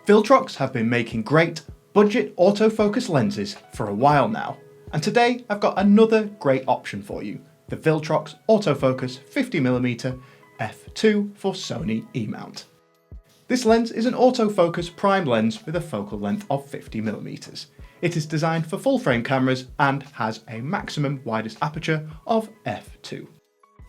Viltrox have been making great budget autofocus lenses for a while now, and today I've got another great option for you, the Viltrox Autofocus 50mm f2 for Sony E-mount. This lens is an autofocus prime lens with a focal length of 50mm. It is designed for full frame cameras and has a maximum widest aperture of f2.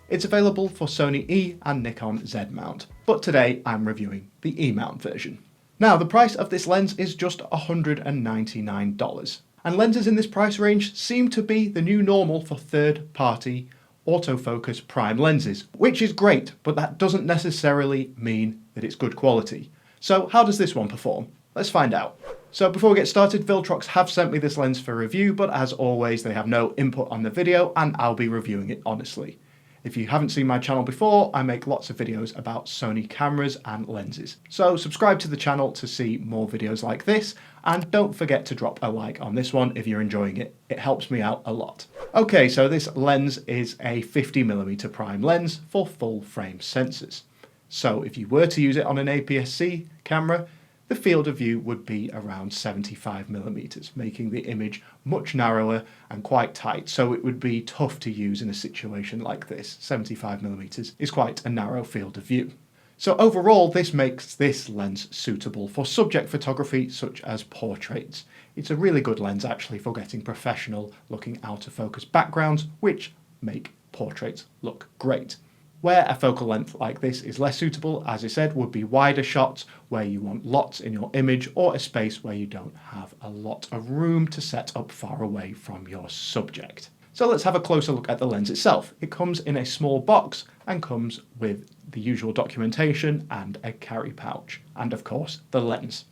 It's available for Sony E and Nikon Z mount, but today I'm reviewing the E-mount version. Now, the price of this lens is just $199, and lenses in this price range seem to be the new normal for third-party autofocus prime lenses, which is great, but that doesn't necessarily mean that it's good quality. So how does this one perform? Let's find out. So before we get started, Viltrox have sent me this lens for review, but as always they have no input on the video and I'll be reviewing it honestly. If you haven't seen my channel before, I make lots of videos about Sony cameras and lenses. So subscribe to the channel to see more videos like this, and don't forget to drop a like on this one if you're enjoying it. It helps me out a lot. Okay, so this lens is a 50mm prime lens for full frame sensors. So if you were to use it on an APS-C camera, the field of view would be around 75mm, making the image much narrower and quite tight, so it would be tough to use in a situation like this. 75mm is quite a narrow field of view. So overall, this makes this lens suitable for subject photography such as portraits. It's a really good lens actually for getting professional looking out of focus backgrounds, which make portraits look great. Where a focal length like this is less suitable, as I said, would be wider shots where you want lots in your image, or a space where you don't have a lot of room to set up far away from your subject. So let's have a closer look at the lens itself. It comes in a small box and comes with the usual documentation and a carry pouch, and of course the lens.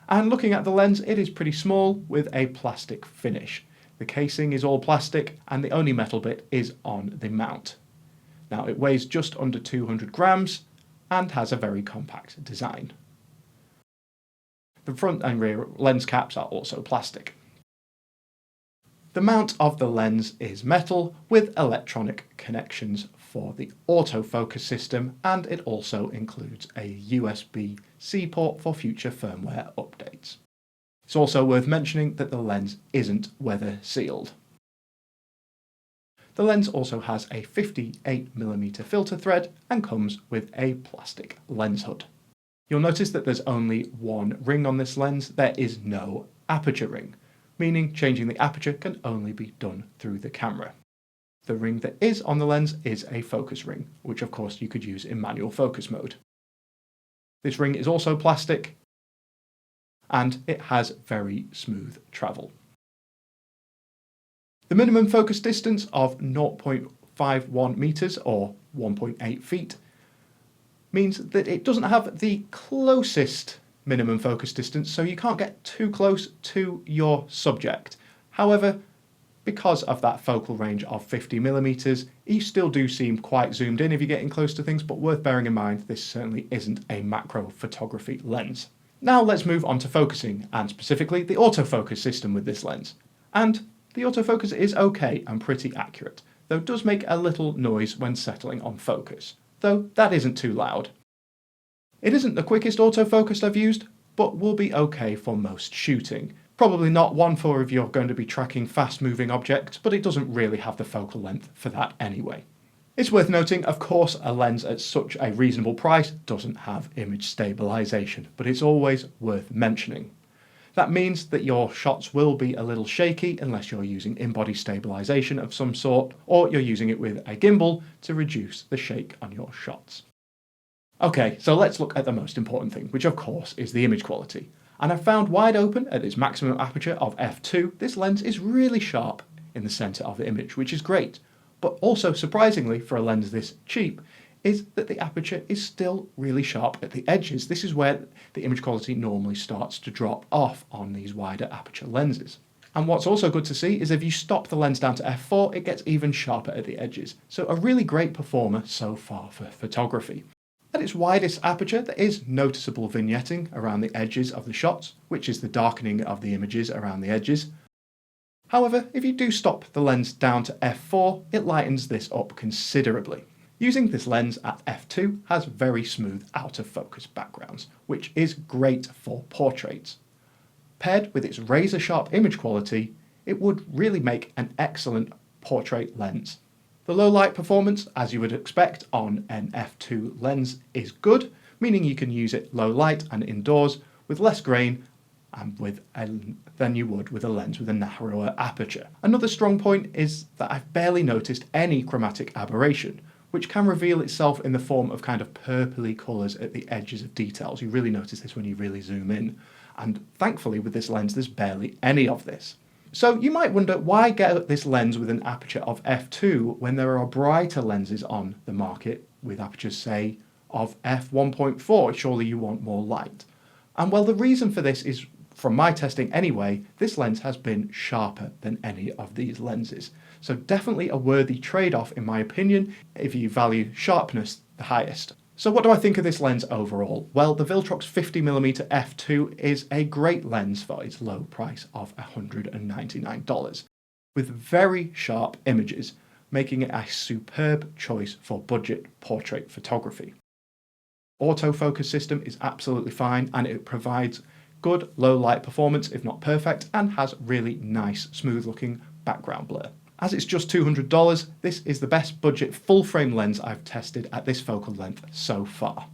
And looking at the lens, it is pretty small with a plastic finish. The casing is all plastic and the only metal bit is on the mount. Now it weighs just under 200 grams and has a very compact design. The front and rear lens caps are also plastic. The mount of the lens is metal with electronic connections for the autofocus system, and it also includes a USB-C port for future firmware updates. It's also worth mentioning that the lens isn't weather sealed. The lens also has a 58mm filter thread and comes with a plastic lens hood. You'll notice that there's only one ring on this lens. There is no aperture ring, meaning changing the aperture can only be done through the camera. The ring that is on the lens is a focus ring, which of course you could use in manual focus mode. This ring is also plastic and it has very smooth travel. The minimum focus distance of 0.51 meters or 1.8 feet means that it doesn't have the closest minimum focus distance, so you can't get too close to your subject. However, because of that focal range of 50mm, you still do seem quite zoomed in if you're getting close to things, but worth bearing in mind this certainly isn't a macro photography lens. Now let's move on to focusing, and specifically the autofocus system with this lens. And the autofocus is okay and pretty accurate, though it does make a little noise when settling on focus, though that isn't too loud. It isn't the quickest autofocus I've used, but will be okay for most shooting. Probably not one for if you're going to be tracking fast-moving objects, but it doesn't really have the focal length for that anyway. It's worth noting, of course, a lens at such a reasonable price doesn't have image stabilization, but it's always worth mentioning. That means that your shots will be a little shaky unless you're using in-body stabilization of some sort, or you're using it with a gimbal to reduce the shake on your shots. Okay, so let's look at the most important thing, which of course is the image quality. And I've found wide open at its maximum aperture of f2, this lens is really sharp in the center of the image, which is great. But also surprisingly for a lens this cheap, is that the aperture is still really sharp at the edges. This is where the image quality normally starts to drop off on these wider aperture lenses. And what's also good to see is if you stop the lens down to f4, it gets even sharper at the edges. So a really great performer so far for photography. At its widest aperture, there is noticeable vignetting around the edges of the shots, which is the darkening of the images around the edges. However, if you do stop the lens down to f4, it lightens this up considerably. Using this lens at f2 has very smooth out of focus backgrounds, which is great for portraits. Paired with its razor sharp image quality, it would really make an excellent portrait lens. The low light performance, as you would expect on an f2 lens, is good, meaning you can use it low light and indoors with less grain than you would with a lens with a narrower aperture. Another strong point is that I've barely noticed any chromatic aberration, which can reveal itself in the form of kind of purpley colours at the edges of details. You really notice this when you really zoom in. And thankfully with this lens there's barely any of this. So you might wonder, why get this lens with an aperture of f2 when there are brighter lenses on the market with apertures, say, of f1.4? Surely you want more light. And well, the reason for this is, from my testing anyway, this lens has been sharper than any of these lenses. So definitely a worthy trade-off in my opinion if you value sharpness the highest. So what do I think of this lens overall? Well, the Viltrox 50mm f2 is a great lens for its low price of $199, with very sharp images, making it a superb choice for budget portrait photography. Autofocus system is absolutely fine and it provides good low light performance, if not perfect, and has really nice smooth looking background blur. As it's just $200, this is the best budget full frame lens I've tested at this focal length so far.